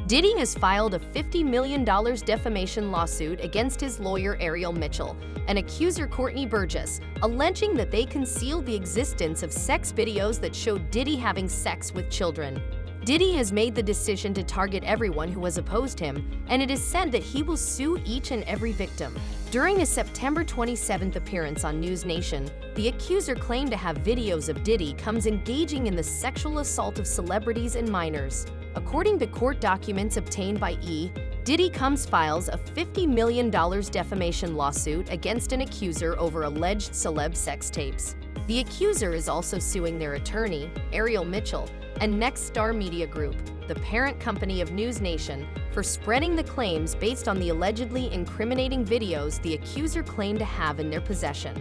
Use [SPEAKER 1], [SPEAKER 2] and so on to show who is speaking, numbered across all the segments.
[SPEAKER 1] Diddy has filed a $50 million defamation lawsuit against his lawyer Ariel Mitchell and accuser Courtney Burgess, alleging that they concealed the existence of sex videos that showed Diddy having sex with children. Diddy has made the decision to target everyone who has opposed him, and it is said that he will sue each and every victim. During a September 27th appearance on News Nation, the accuser claimed to have videos of Diddy comes engaging in the sexual assault of celebrities and minors. According to court documents obtained by Diddy Combs files a $50 million defamation lawsuit against an accuser over alleged celeb sex tapes. The accuser is also suing their attorney, Ariel Mitchell, and Next Star Media Group, the parent company of News Nation, for spreading the claims based on the allegedly incriminating videos the accuser claimed to have in their possession.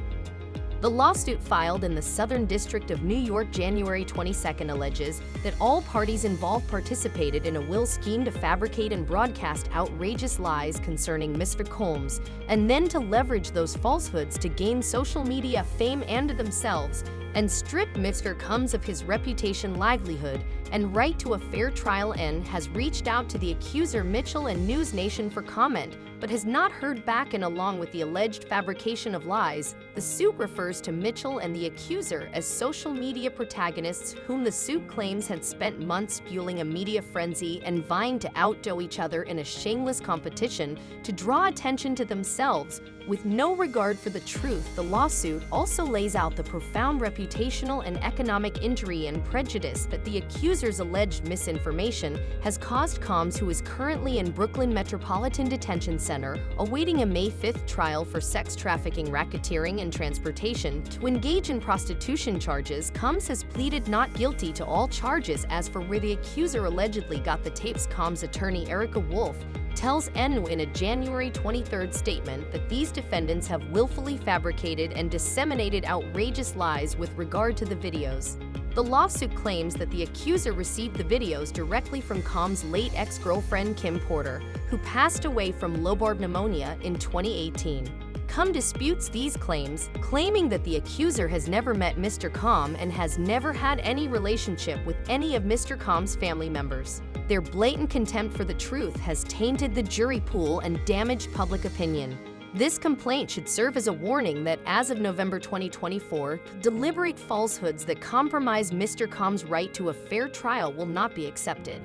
[SPEAKER 1] The lawsuit filed in the Southern District of New York January 22nd alleges that all parties involved participated in a will scheme to fabricate and broadcast outrageous lies concerning Mr. Combs, and then to leverage those falsehoods to gain social media fame and themselves, and strip Mr. Combs of his reputation, livelihood, and right to a fair trial. Has reached out to the accuser Mitchell and News Nation for comment, but has not heard back. And along with the alleged fabrication of lies, the suit refers to Mitchell and the accuser as social media protagonists whom the suit claims had spent months fueling a media frenzy and vying to outdo each other in a shameless competition to draw attention to themselves. With no regard for the truth, the lawsuit also lays out the profound reputational and economic injury and prejudice that the accuser's alleged misinformation has caused Combs, who is currently in Brooklyn Metropolitan Detention Center, awaiting a May 5th trial for sex trafficking, racketeering, and transportation to engage in prostitution charges. Combs has pleaded not guilty to all charges. As for where the accuser allegedly got the tapes, Combs' attorney Erica Wolf tells NU in a January 23rd statement that these defendants have willfully fabricated and disseminated outrageous lies with regard to the videos. The lawsuit claims that the accuser received the videos directly from Combs' late ex-girlfriend Kim Porter, who passed away from lobar pneumonia in 2018. Combs disputes these claims, claiming that the accuser has never met Mr. Combs and has never had any relationship with any of Mr. Combs' family members. Their blatant contempt for the truth has tainted the jury pool and damaged public opinion. This complaint should serve as a warning that as of November 2024, deliberate falsehoods that compromise Mr. Combs' right to a fair trial will not be accepted.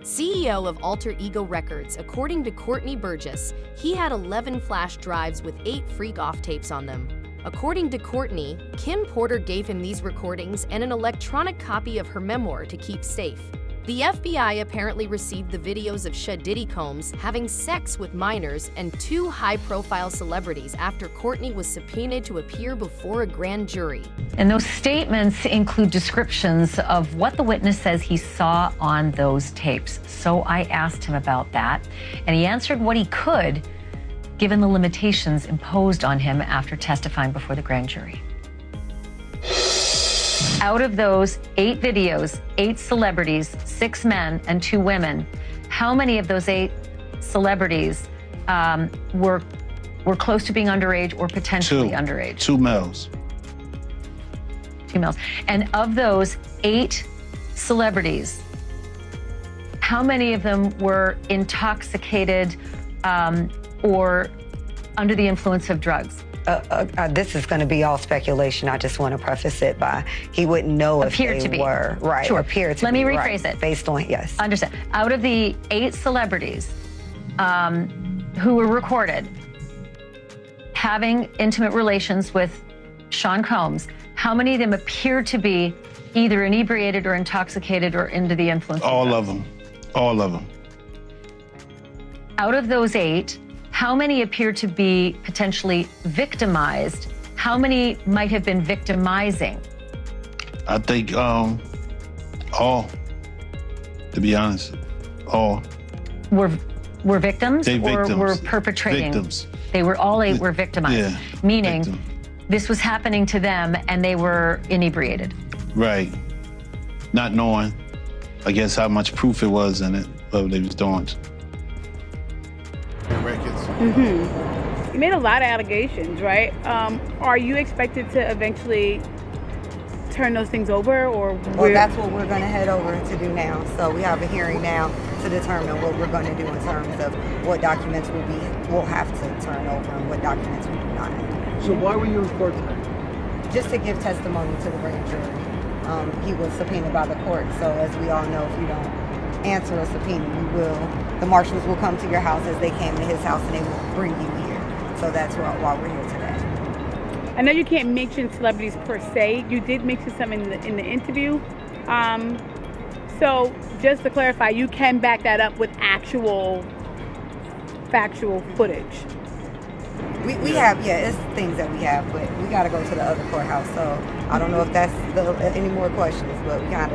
[SPEAKER 1] CEO of Alter Ego Records, according to Courtney Burgess, he had 11 flash drives with 8 freak-off tapes on them. According to Courtney, Kim Porter gave him these recordings and an electronic copy of her memoir to keep safe. The FBI apparently received the videos of Diddy Combs having sex with minors and 2 high-profile celebrities after Courtney was subpoenaed to appear before a grand jury.
[SPEAKER 2] And those statements include descriptions of what the witness says he saw on those tapes. So I asked him about that, and he answered what he could, given the limitations imposed on him after testifying before the grand jury. Out of those 8 videos, 8 celebrities, 6 men and 2 women, how many of those 8 celebrities were close to being underage or potentially underage?
[SPEAKER 3] 2 males.
[SPEAKER 2] 2 males. And of those 8 celebrities, how many of them were intoxicated or under the influence of drugs?
[SPEAKER 4] This is going to be all speculation. I just want to preface it by he wouldn't know if they were. Right.
[SPEAKER 2] Sure.
[SPEAKER 4] Appear to
[SPEAKER 2] Let me
[SPEAKER 4] be,
[SPEAKER 2] rephrase
[SPEAKER 4] right,
[SPEAKER 2] it.
[SPEAKER 4] Based on, yes.
[SPEAKER 2] Understand. Out of the 8 celebrities who were recorded having intimate relations with Sean Combs, how many of them appear to be either inebriated or intoxicated or under the influence?
[SPEAKER 3] All of them. All of them.
[SPEAKER 2] Out of those 8, how many appear to be potentially victimized? How many might have been victimizing?
[SPEAKER 3] I think all, to be honest, all.
[SPEAKER 2] Were victims
[SPEAKER 3] They
[SPEAKER 2] or
[SPEAKER 3] victims.
[SPEAKER 2] were perpetrating?
[SPEAKER 3] Victims.
[SPEAKER 2] They were all 8 were victimized,
[SPEAKER 3] Yeah,
[SPEAKER 2] meaning
[SPEAKER 3] victim.
[SPEAKER 2] this was happening to them and they were inebriated.
[SPEAKER 3] Right. Not knowing, I guess, how much proof it was in it, what they was doing.
[SPEAKER 5] You made a lot of allegations, right? Are you expected to eventually turn those things over, or
[SPEAKER 4] Well, that's what we're going to head over to do now. So we have a hearing now to determine what we're going to do in terms of what documents we'll have to turn over and what documents we do not have.
[SPEAKER 6] So why were you in court tonight?
[SPEAKER 4] Just to give testimony to the grand jury. He was subpoenaed by the court, so as we all know, if you don't answer a subpoena, the marshals will come to your house as they came to his house and they will bring you here. So that's why we're here today.
[SPEAKER 5] I know you can't mention celebrities per se. You did mention some in the interview. So just to clarify, you can back that up with actual factual footage.
[SPEAKER 4] We have, it's things that we have, but we got to go to the other courthouse. So I don't know if that's any more questions, but we got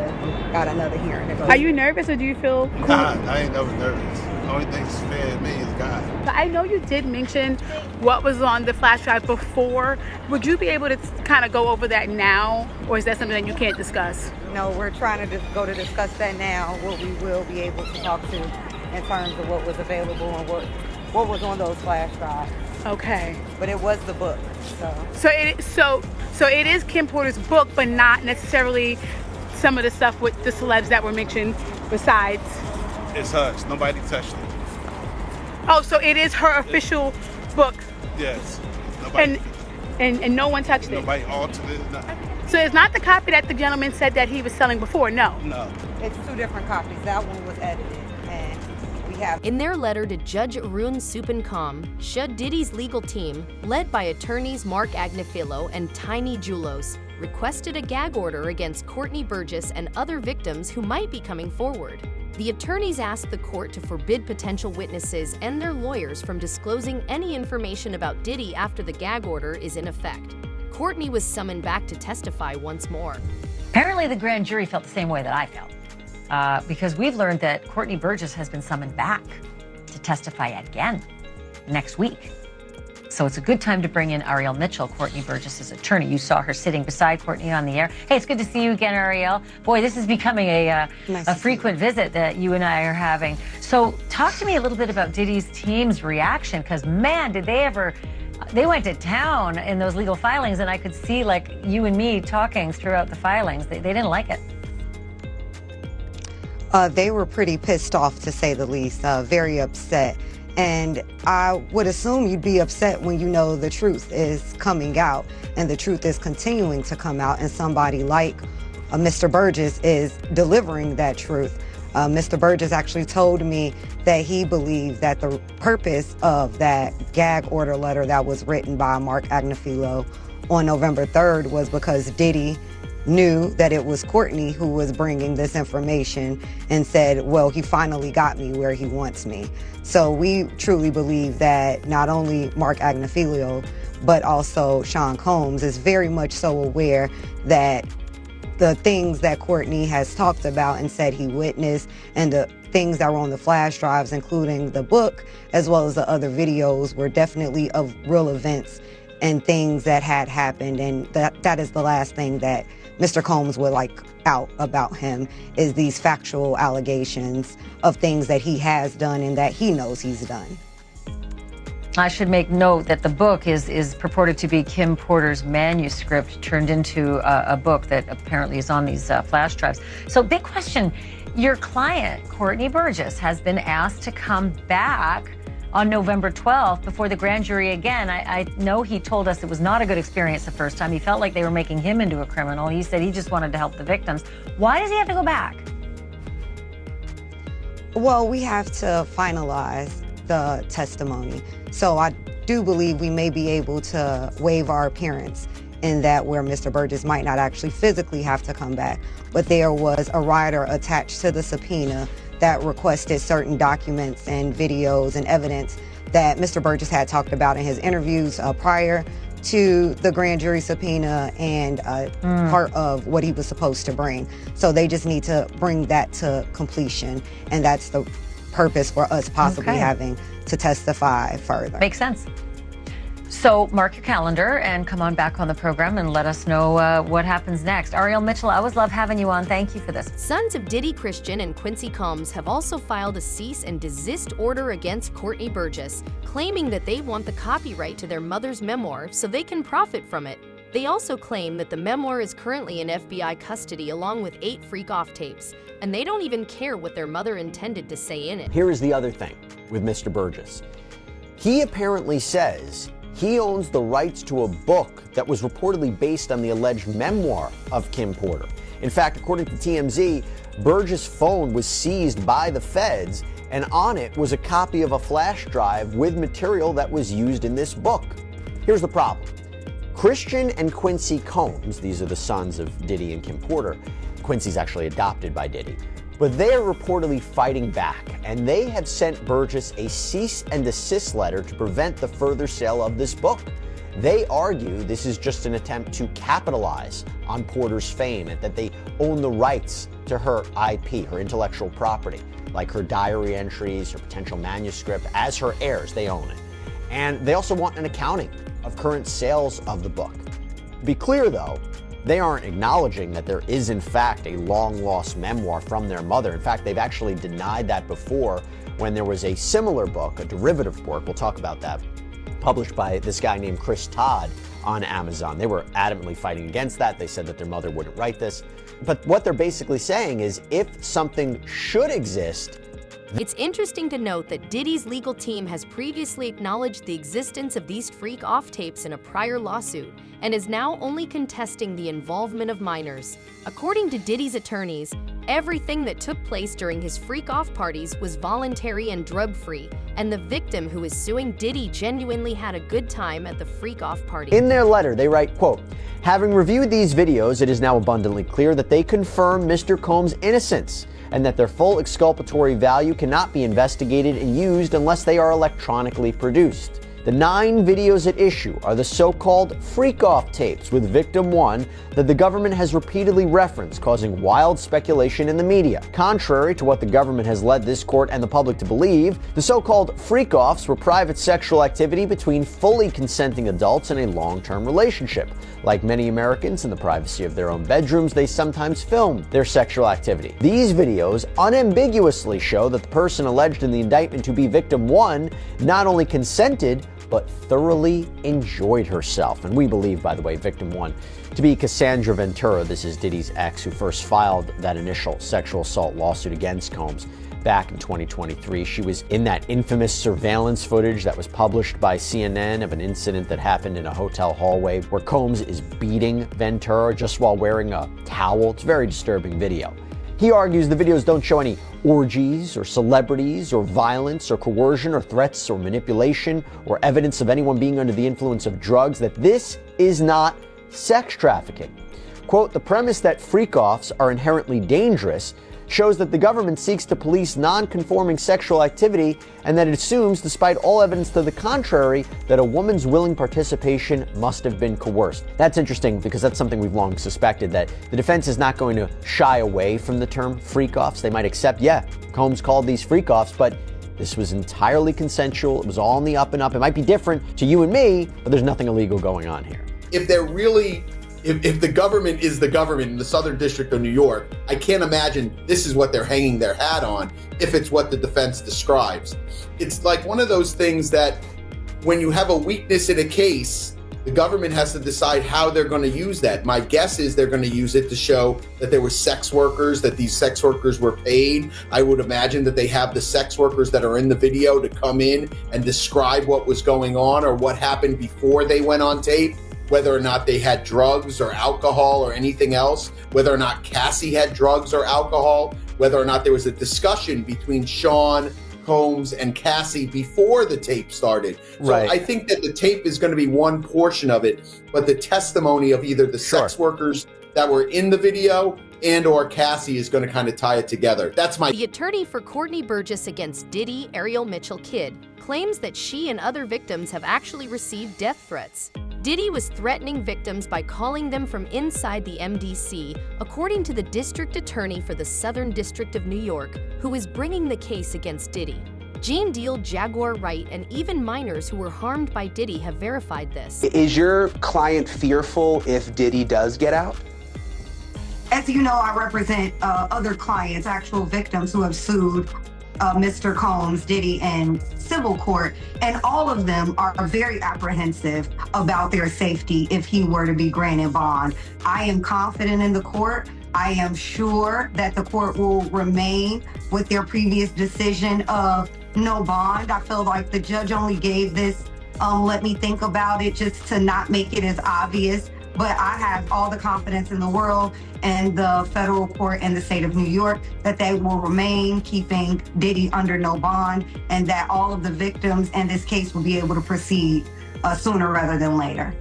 [SPEAKER 4] another hearing to go.
[SPEAKER 5] Are you nervous or do you feel cool?
[SPEAKER 7] God, I ain't never nervous. The only thing that's fair to me is God.
[SPEAKER 5] But I know you did mention what was on the flash drive before. Would you be able to kind of go over that now, or is that something that you can't discuss?
[SPEAKER 4] No, we're trying to go to discuss that now, what we will be able to talk to in terms of what was available and what was on those flash drives.
[SPEAKER 5] Okay.
[SPEAKER 4] But it was the book,
[SPEAKER 5] so it is Kim Porter's book, but not necessarily some of the stuff with the celebs that were mentioned besides.
[SPEAKER 7] It's hers. Nobody touched it.
[SPEAKER 5] Oh, so it is her official book.
[SPEAKER 7] Yes. Nobody.
[SPEAKER 5] And no one touched it.
[SPEAKER 7] Nobody altered it. Nothing.
[SPEAKER 5] So it's not the copy that the gentleman said that he was selling before. No.
[SPEAKER 7] No.
[SPEAKER 4] It's two different copies. That one was edited, and we have.
[SPEAKER 1] In their letter to Judge Arun Supankam, Diddy's legal team, led by attorneys Mark Agnifilo and Tiny Julos, requested a gag order against Courtney Burgess and other victims who might be coming forward. The attorneys asked the court to forbid potential witnesses and their lawyers from disclosing any information about Diddy after the gag order is in effect. Courtney was summoned back to testify once more.
[SPEAKER 2] Apparently, the grand jury felt the same way that I felt, because we've learned that Courtney Burgess has been summoned back to testify again next week. So it's a good time to bring in Ariel Mitchell, Courtney Burgess's attorney. You saw her sitting beside Courtney on the air. Hey, it's good to see you again, Ariel. Boy, this is becoming a frequent visit that you and I are having. So talk to me a little bit about Diddy's team's reaction, because man, did they ever... They went to town in those legal filings, and I could see, like, you and me talking throughout the filings. They didn't like it.
[SPEAKER 4] They were pretty pissed off, to say the least, very upset. And I would assume you'd be upset when you know the truth is coming out and the truth is continuing to come out, and somebody like Mr. Burgess is delivering that truth. Mr. Burgess actually told me that he believed that the purpose of that gag order letter that was written by Mark Agnifilo on November 3rd was because Diddy knew that it was Courtney who was bringing this information and said, well, he finally got me where he wants me. So we truly believe that not only Mark Agnifilo, but also Sean Combs is very much so aware that the things that Courtney has talked about and said he witnessed, and the things that were on the flash drives, including the book, as well as the other videos, were definitely of real events and things that had happened. And that is the last thing that Mr. Combs would like out about him, is these factual allegations of things that he has done and that he knows he's done.
[SPEAKER 2] I should make note that the book is purported to be Kim Porter's manuscript turned into a book that apparently is on these flash drives. So big question, your client, Courtney Burgess, has been asked to come back on November 12th before the grand jury again. I know he told us it was not a good experience the first time. He felt like they were making him into a criminal. He said he just wanted to help the victims. Why does he have to go back?
[SPEAKER 4] Well, we have to finalize the testimony. So I do believe we may be able to waive our appearance in that, where Mr. Burgess might not actually physically have to come back, but there was a rider attached to the subpoena that requested certain documents and videos and evidence that Mr. Burgess had talked about in his interviews prior to the grand jury subpoena, and part of what he was supposed to bring. So they just need to bring that to completion, and that's the purpose for us possibly having to testify further.
[SPEAKER 2] Makes sense. So mark your calendar and come on back on the program and let us know what happens next. Ariel Mitchell, I always love having you on. Thank you for this.
[SPEAKER 1] Sons of Diddy Christian and Quincy Combs have also filed a cease and desist order against Courtney Burgess, claiming that they want the copyright to their mother's memoir so they can profit from it. They also claim that the memoir is currently in FBI custody along with 8 freak-off tapes, and they don't even care what their mother intended to say in it.
[SPEAKER 8] Here is the other thing with Mr. Burgess. He apparently says he owns the rights to a book that was reportedly based on the alleged memoir of Kim Porter. In fact, according to TMZ, Burgess' phone was seized by the feds, and on it was a copy of a flash drive with material that was used in this book. Here's the problem. Christian and Quincy Combs, these are the sons of Diddy and Kim Porter. Quincy's actually adopted by Diddy. But they are reportedly fighting back, and they have sent Burgess a cease and desist letter to prevent the further sale of this book. They argue this is just an attempt to capitalize on Porter's fame and that they own the rights to her IP, her intellectual property, like her diary entries, her potential manuscript. As her heirs, they own it. And they also want an accounting of current sales of the book. To be clear, though, they aren't acknowledging that there is, in fact, a long-lost memoir from their mother. In fact, they've actually denied that before when there was a similar book, a derivative work, we'll talk about that, published by this guy named Chris Todd on Amazon. They were adamantly fighting against that. They said that their mother wouldn't write this. But what they're basically saying is if something should exist,
[SPEAKER 1] it's interesting to note that Diddy's legal team has previously acknowledged the existence of these freak-off tapes in a prior lawsuit and is now only contesting the involvement of minors. According to Diddy's attorneys, everything that took place during his freak-off parties was voluntary and drug-free, and the victim who is suing Diddy genuinely had a good time at the freak-off party.
[SPEAKER 8] In their letter, they write, quote, "Having reviewed these videos, it is now abundantly clear that they confirm Mr. Combs' innocence and that their full exculpatory value cannot be investigated and used unless they are electronically produced. The 9 videos at issue are the so-called freak-off tapes with victim 1 that the government has repeatedly referenced, causing wild speculation in the media. Contrary to what the government has led this court and the public to believe, the so-called freak-offs were private sexual activity between fully consenting adults in a long-term relationship. Like many Americans in the privacy of their own bedrooms, they sometimes film their sexual activity. These videos unambiguously show that the person alleged in the indictment to be victim 1 not only consented, but thoroughly enjoyed herself." And we believe, by the way, victim 1 to be Cassandra Ventura. This is Diddy's ex, who first filed that initial sexual assault lawsuit against Combs back in 2023. She was in that infamous surveillance footage that was published by CNN of an incident that happened in a hotel hallway where Combs is beating Ventura just while wearing a towel. It's a very disturbing video. He argues the videos don't show any orgies or celebrities or violence or coercion or threats or manipulation or evidence of anyone being under the influence of drugs, that this is not sex trafficking. Quote, "The premise that freak-offs are inherently dangerous shows that the government seeks to police non-conforming sexual activity and that it assumes, despite all evidence to the contrary, that a woman's willing participation must have been coerced." That's interesting because that's something we've long suspected, that the defense is not going to shy away from the term freak-offs. They might accept, yeah, Combs called these freak-offs, but this was entirely consensual. It was all on the up and up. It might be different to you and me, but there's nothing illegal going on here.
[SPEAKER 9] If they're really If the government is the government in the Southern District of New York, I can't imagine this is what they're hanging their hat on if it's what the defense describes. It's like one of those things that when you have a weakness in a case, the government has to decide how they're going to use that. My guess is they're going to use it to show that there were sex workers, that these sex workers were paid. I would imagine that they have the sex workers that are in the video to come in and describe what was going on or what happened before they went on tape. Whether or not they had drugs or alcohol or anything else, whether or not Cassie had drugs or alcohol, whether or not there was a discussion between Sean Combs and Cassie before the tape started. So
[SPEAKER 8] Right.
[SPEAKER 9] I think that the tape is going to be one portion of it, but the testimony of either the sex workers that were in the video and or Cassie is going to kind of tie it together. That's my...
[SPEAKER 1] The attorney for Courtney Burgess against Diddy, Ariel Mitchell Kidd, claims that she and other victims have actually received death threats. Diddy was threatening victims by calling them from inside the MDC, according to the district attorney for the Southern District of New York, who is bringing the case against Diddy. Gene Deal, Jaguar Wright, and even minors who were harmed by Diddy have verified this.
[SPEAKER 10] Is your client fearful if Diddy does get out?
[SPEAKER 4] As you know, I represent other clients, actual victims who have sued. Mr. Combs, Diddy, in civil court, and all of them are very apprehensive about their safety if he were to be granted bond. I am confident in the court. I am sure that the court will remain with their previous decision of no bond. I feel like the judge only gave this, let me think about it, just to not make it as obvious. But I have all the confidence in the world in the federal court in the state of New York that they will remain keeping Diddy under no bond, and that all of the victims in this case will be able to proceed sooner rather than later.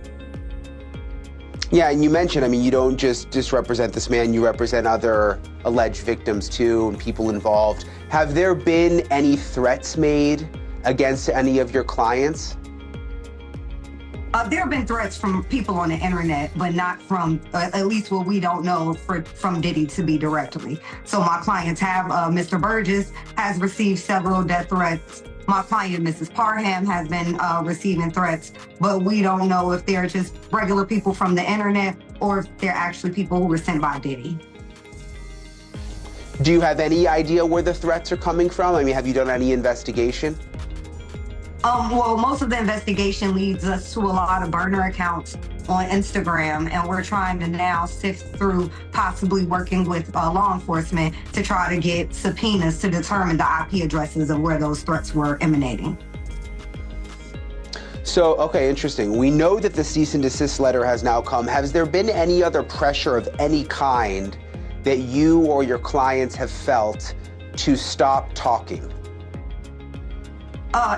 [SPEAKER 10] Yeah, and you mentioned, I mean, you don't just represent this man, you represent other alleged victims too, and people involved. Have there been any threats made against any of your clients?
[SPEAKER 4] There have been threats from people on the internet, but not from, at least what we don't know, from Diddy to be directly. So my clients have, Mr. Burgess has received several death threats. My client, Mrs. Parham, has been receiving threats, but we don't know if they're just regular people from the internet or if they're actually people who were sent by Diddy.
[SPEAKER 10] Do you have any idea where the threats are coming from? I mean, have you done any investigation?
[SPEAKER 4] Well, most of the investigation leads us to a lot of burner accounts on Instagram, and we're trying to now sift through possibly working with law enforcement to try to get subpoenas to determine the IP addresses of where those threats were emanating.
[SPEAKER 10] So, okay, interesting. We know that the cease and desist letter has now come. Has there been any other pressure of any kind that you or your clients have felt to stop talking?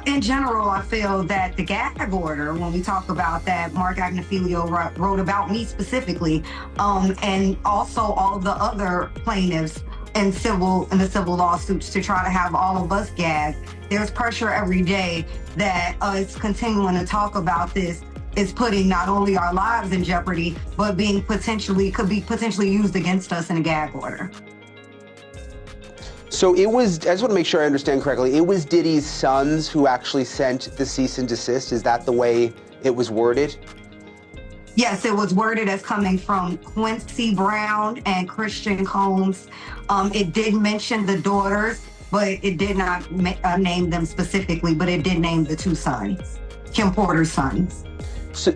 [SPEAKER 4] In general, I feel that the gag order, when we talk about that, Mark Agnifilio wrote about me specifically, and also all of the other plaintiffs in the civil lawsuits to try to have all of us gagged. There's pressure every day that it's continuing to talk about this is putting not only our lives in jeopardy, but could be potentially used against us in a gag order.
[SPEAKER 10] So it was, I just want to make sure I understand correctly, it was Diddy's sons who actually sent the cease and desist? Is that the way it was worded?
[SPEAKER 4] Yes, it was worded as coming from Quincy Brown and Christian Combs. It did mention the daughters, but it did not name them specifically, but it did name the two sons, Kim Porter's sons.
[SPEAKER 10] So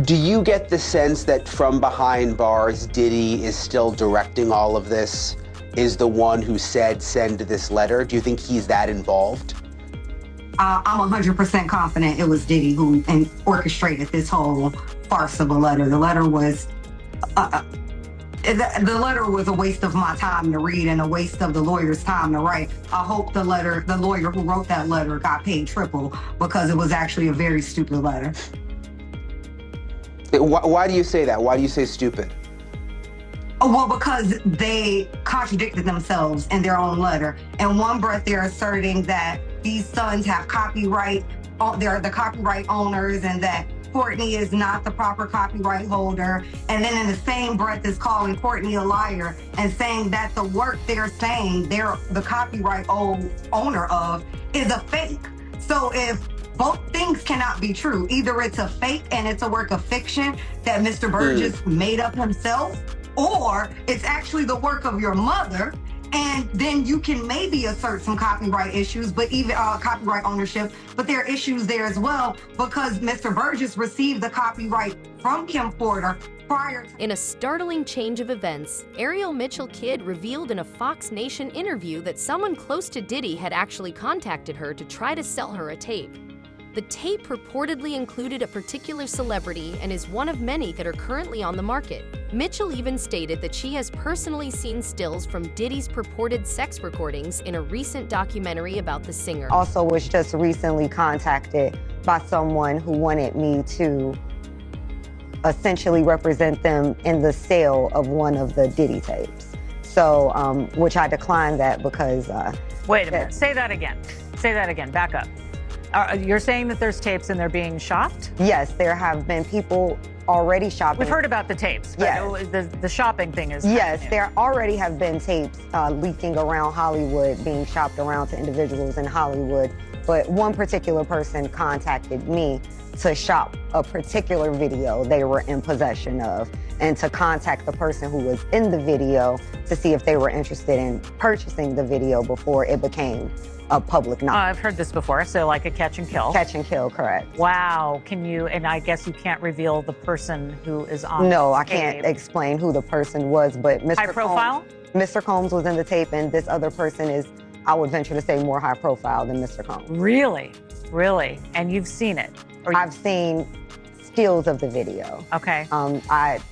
[SPEAKER 10] do you get the sense that from behind bars, Diddy is still directing all of this? Is the one who said send this letter? Do you think he's that involved?
[SPEAKER 4] I'm 100% confident it was Diddy who orchestrated this whole farce of a letter. The letter was a waste of my time to read and a waste of the lawyer's time to write. I hope the lawyer who wrote that letter got paid triple, because it was actually a very stupid letter.
[SPEAKER 10] Why do you say that? Why do you say stupid?
[SPEAKER 4] Well, because they contradicted themselves in their own letter. In one breath, they're asserting that these sons have copyright, they're the copyright owners, and that Courtney is not the proper copyright holder. And then in the same breath is calling Courtney a liar and saying that the work they're saying they're the copyright owner of is a fake. So if both things cannot be true, either it's a fake and it's a work of fiction that Mr. Burgess made up himself, or it's actually the work of your mother, and then you can maybe assert some copyright issues, but even copyright ownership, but there are issues there as well, because Mr. Burgess received the copyright from Kim Porter prior to—
[SPEAKER 1] In a startling change of events, Ariel Mitchell Kidd revealed in a Fox Nation interview that someone close to Diddy had actually contacted her to try to sell her a tape. The tape purportedly included a particular celebrity and is one of many that are currently on the market. Mitchell even stated that she has personally seen stills from Diddy's purported sex recordings in a recent documentary about the singer.
[SPEAKER 4] Also was just recently contacted by someone who wanted me to essentially represent them in the sale of one of the Diddy tapes. So, which I declined that because—
[SPEAKER 2] Wait a minute, say that again. Say that again, back up. You're saying that there's tapes and they're being shopped?
[SPEAKER 4] Yes, there have been people already shopping.
[SPEAKER 2] We've heard about the tapes, but
[SPEAKER 4] yes.
[SPEAKER 2] The shopping thing is—
[SPEAKER 4] Yes, there already have been tapes leaking around Hollywood, being shopped around to individuals in Hollywood. But one particular person contacted me to shop a particular video they were in possession of. and to contact the person who was in the video to see if they were interested in purchasing the video before it became a public knowledge.
[SPEAKER 11] I've heard this before, so like a catch and kill.
[SPEAKER 4] Catch and kill, correct.
[SPEAKER 11] Wow, can you, and I guess you can't reveal the person who is on
[SPEAKER 4] No, I
[SPEAKER 11] tape.
[SPEAKER 4] can't explain who the person was, but Mr.
[SPEAKER 11] High profile?
[SPEAKER 4] Mr. Combs was in the tape, and this other person is, I would venture to say, more high profile than Mr. Combs.
[SPEAKER 11] Really? Really? And you've seen it? Or
[SPEAKER 4] I've seen stills of the video.
[SPEAKER 11] Okay.
[SPEAKER 4] So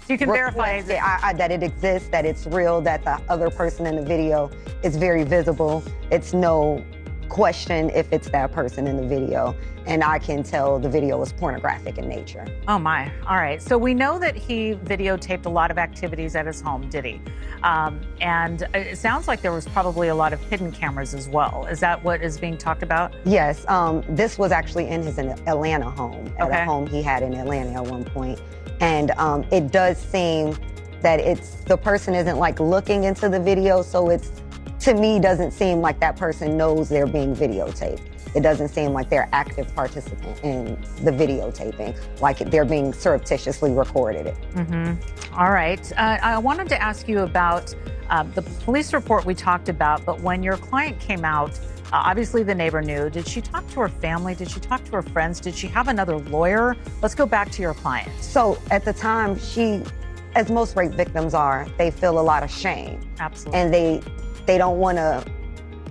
[SPEAKER 11] you can verify
[SPEAKER 4] that it exists, that it's real, that the other person in the video is very visible. It's no question if it's that person in the video, and I can tell the video was pornographic in nature.
[SPEAKER 11] Oh my, all right. So we know that he videotaped a lot of activities at his home, Diddy. And it sounds like there was probably a lot of hidden cameras as well. Is that what is being talked about?
[SPEAKER 4] Yes, this was actually in his Atlanta home, at a home he had in Atlanta at one point. And it does seem that the person isn't like looking into the video, so it's, to me, doesn't seem like that person knows they're being videotaped. It doesn't seem like they're active participant in the videotaping, like they're being surreptitiously recorded it.
[SPEAKER 11] All right. I wanted to ask you about the police report we talked about, but when your client came out, obviously the neighbor knew. Did she talk to her family? Did she talk to her friends? Did she have another lawyer? Let's go back to your client.
[SPEAKER 4] So at the time, she, as most rape victims are, they feel a lot of shame.
[SPEAKER 11] Absolutely.
[SPEAKER 4] And they don't want to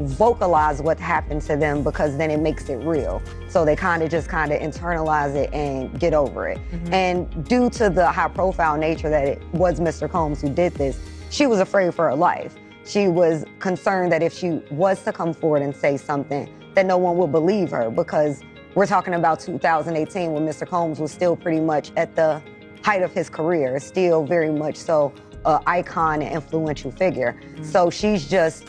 [SPEAKER 4] vocalize what happened to them because then it makes it real. So they kind of internalize it and get over it. And due to the high profile nature that it was Mr. Combs who did this, she was afraid for her life. She was concerned that if she was to come forward and say something, that no one would believe her, because we're talking about 2018 when Mr. Combs was still pretty much at the height of his career, still very much so an icon and influential figure. So she's just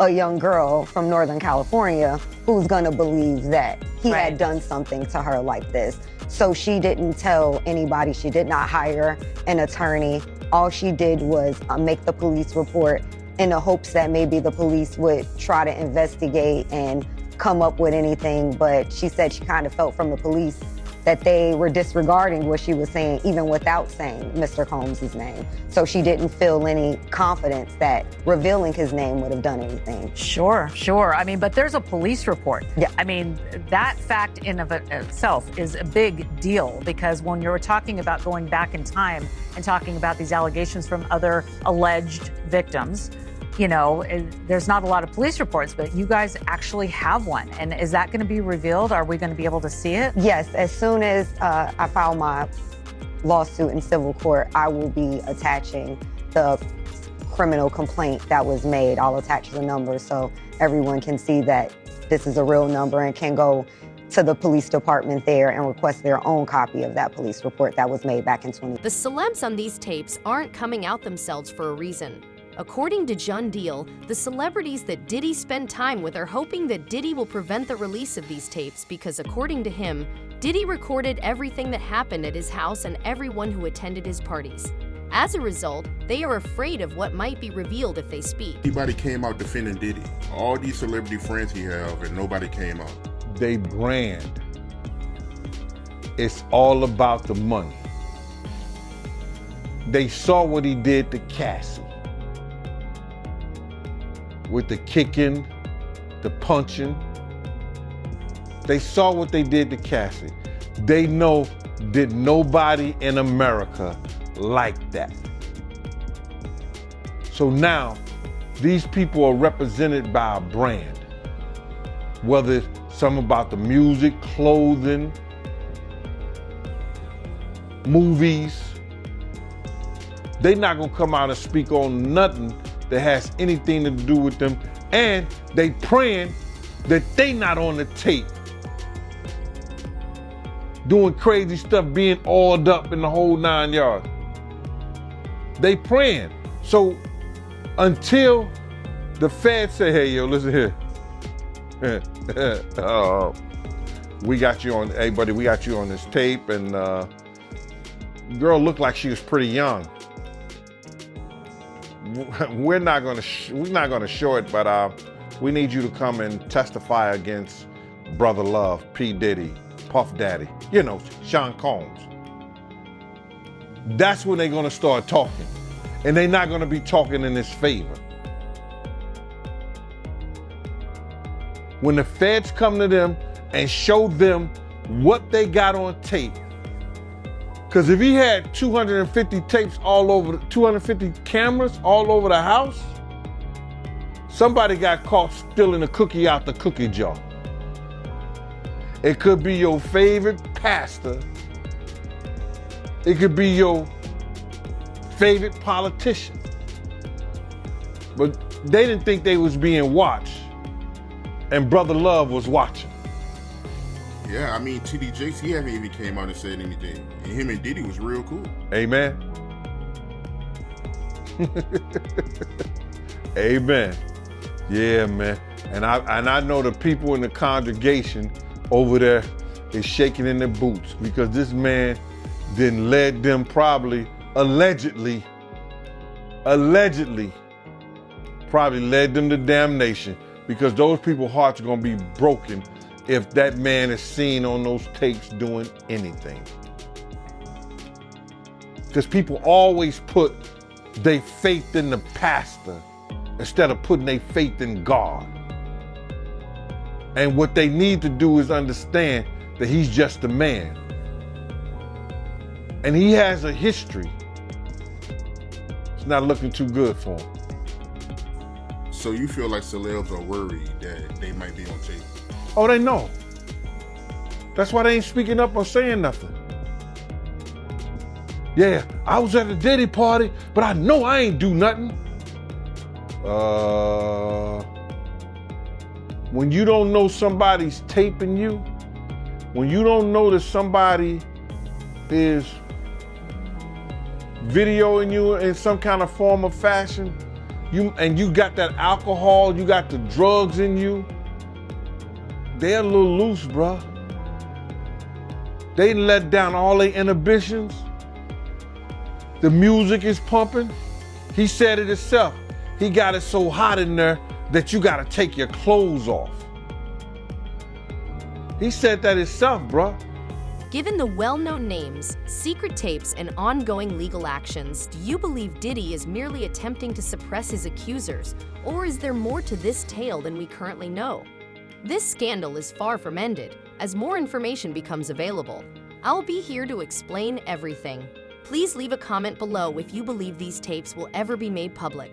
[SPEAKER 4] a young girl from Northern California who's gonna believe that he had done something to her like this. So she didn't tell anybody. She did not hire an attorney. All she did was make the police report in the hopes that maybe the police would try to investigate and come up with anything. But she said she kind of felt from the police that they were disregarding what she was saying, even without saying Mr. Combs' name. So she didn't feel any confidence that revealing his name would have done anything.
[SPEAKER 11] Sure. I mean, but there's a police report.
[SPEAKER 4] Yeah.
[SPEAKER 11] I mean, that fact in of itself is a big deal, because when you're talking about going back in time and talking about these allegations from other alleged victims, you know, there's not a lot of police reports, but you guys actually have one. And is that going to be revealed? Are we going to be able to see it?
[SPEAKER 4] Yes, as soon as I file my lawsuit in civil court, I will be attaching the criminal complaint that was made. I'll attach the number so everyone can see that this is a real number and can go to the police department there and request their own copy of that police report that was made back in 20.
[SPEAKER 1] The celebs on these tapes aren't coming out themselves for a reason. According to John Deal, the celebrities that Diddy spent time with are hoping that Diddy will prevent the release of these tapes because, according to him, Diddy recorded everything that happened at his house and everyone who attended his parties. As a result, they are afraid of what might be revealed if they speak.
[SPEAKER 7] Anybody came out defending Diddy. All these celebrity friends he have, and nobody came out.
[SPEAKER 12] They brand. It's all about the money. They saw what he did to Cassie. With the kicking, the punching. They saw what they did to Cassie. They know that nobody in America liked that. So now, these people are represented by a brand. Whether it's something about the music, clothing, movies. They're not gonna come out and speak on nothing that has anything to do with them, and they praying that they not on the tape doing crazy stuff, being oiled up in the whole 9 yards. They praying. So until the feds say, hey, yo, listen here. We got you on, hey buddy, we got you on this tape, and girl looked like she was pretty young. We're not gonna show it, but we need you to come and testify against Brother Love, P. Diddy, Puff Daddy, you know, Sean Combs. that's when they're gonna start talking. And they're not gonna be talking in his favor. When the feds come to them and show them what they got on tape, because if he had 250 tapes all over, 250 cameras all over the house, somebody got caught stealing a cookie out the cookie jar. It could be your favorite pastor. It could be your favorite politician. But they didn't think they was being watched, and Brother Love was watching.
[SPEAKER 7] Yeah, I mean, TD Jakes, he haven't even came out and said anything. And him and Diddy was real cool.
[SPEAKER 12] Amen. Amen. Yeah, man. And I know the people in the congregation over there is shaking in their boots because this man then led them probably, allegedly, probably led them to damnation because those people's hearts are going to be broken if that man is seen on those tapes doing anything. Because people always put their faith in the pastor instead of putting their faith in God. And what they need to do is understand that he's just a man. And he has a history. It's not looking too good for him.
[SPEAKER 7] So you feel like celebs are worried that they might be on tape?
[SPEAKER 12] Oh, they know. That's why they ain't speaking up or saying nothing. Yeah, I was at a Diddy party, but I know I ain't do nothing. When you don't know somebody's taping you, when you don't know that somebody is videoing you in some kind of form or fashion, you got that alcohol, you got the drugs in you, they're a little loose, bruh. They let down all their inhibitions. The music is pumping. He said it himself. He got it so hot in there that you gotta take your clothes off. He said that himself, bruh.
[SPEAKER 1] Given the well-known names, secret tapes, and ongoing legal actions, do you believe Diddy is merely attempting to suppress his accusers, or is there more to this tale than we currently know? This scandal is far from ended. As more information becomes available, I'll be here to explain everything. Please leave a comment below if you believe these tapes will ever be made public.